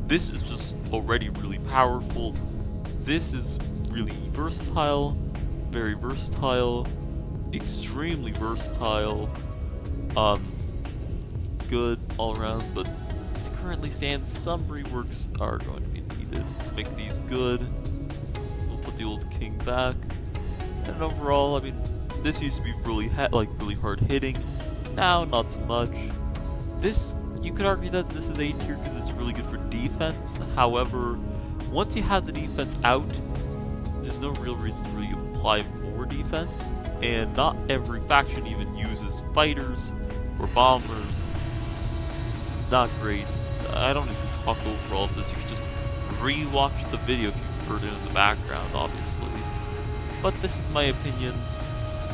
B: This is just already really powerful. This is really versatile, very versatile, extremely versatile, good all around, but as it currently stands, some reworks are going to be needed to make these good. We'll put the old king back, and overall, I mean, this used to be really really hard hitting. Now, not so much. This, you could argue that this is A tier because it's really good for defense. However, once you have the defense out, there's no real reason to really apply more defense. And not every faction even uses fighters or bombers. It's not great. I don't need to talk over all of this. You can just re-watch the video if you've heard it in the background, obviously. But this is my opinions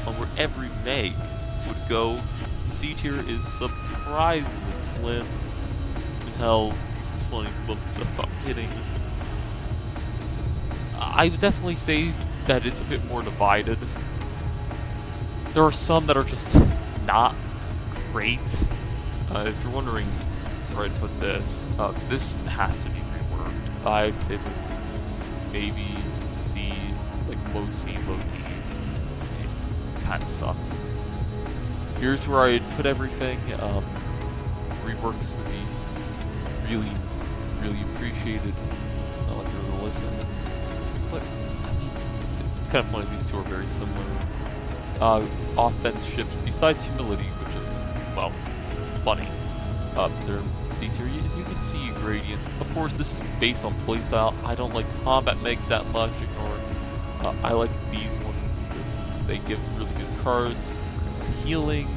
B: on where every Meg would go. C tier is surprisingly slim. And hell, it's funny, but I'm kidding. I would definitely say that it's a bit more divided. There are some that are just not great. If you're wondering where I'd put this has to be reworked. I'd say this is maybe C, like low C, low D. It kind of sucks. Here's where I'd put everything. Reworks would be really, really appreciated. I'll let you listen. But, I mean, it's kind of funny, these two are very similar. Offense ships, besides humility, which is, well, funny. These here, you can see gradient. Of course, this is based on playstyle. I don't like combat megs that much, I like these ones because they give really good cards for healing,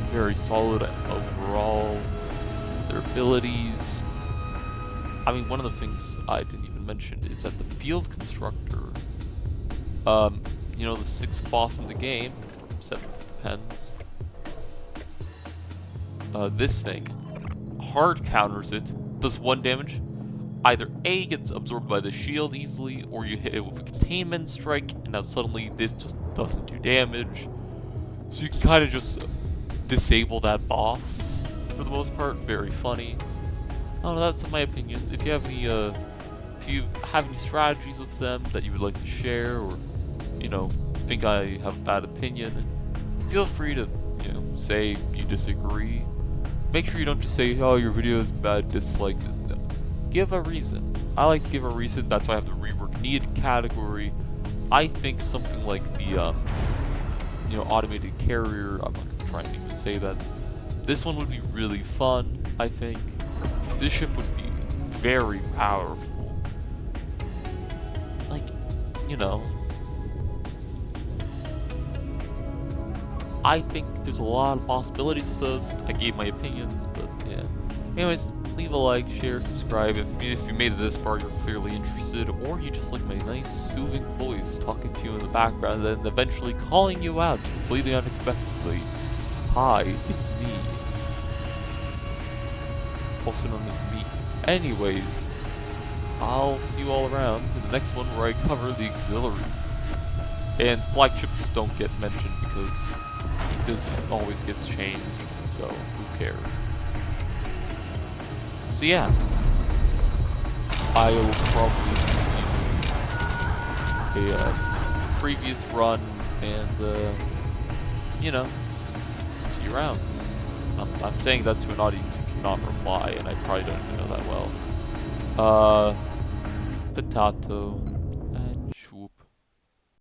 B: very solid overall. Their abilities. I mean, one of the things I didn't even mention is that the field constructor, you know, the 6th boss in the game, 7th depends. This thing hard counters it, does 1 damage. Either A, gets absorbed by the shield easily, or you hit it with a containment strike, and now suddenly this just doesn't do damage. So you can kind of just disable that boss for the most part. Very funny. I don't know, that's my opinions. If you have any strategies with them that you would like to share, or you know, think I have a bad opinion, feel free to, you know, say you disagree. Make sure you don't just say, oh, your video is bad, disliked. Give a reason. I like to give a reason. That's why I have the rework needed category. I think something like the, you know, automated carrier, I'm not gonna try and even say that. This one would be really fun, I think. This ship would be very powerful. Like, you know, I think there's a lot of possibilities with those. I gave my opinions, but yeah. Anyways, leave a like, share, subscribe. If you made it this far, you're clearly interested, or you just like my nice, soothing voice talking to you in the background, and then eventually calling you out completely unexpectedly. Hi, it's me. Also known as me. Anyways, I'll see you all around in the next one where I cover the auxiliaries. And flagships don't get mentioned because this always gets changed, so who cares? So yeah, I will probably continue a previous run and, you know, see you around. I'm saying that to an audience who cannot reply, and I probably don't even know that well. Potato.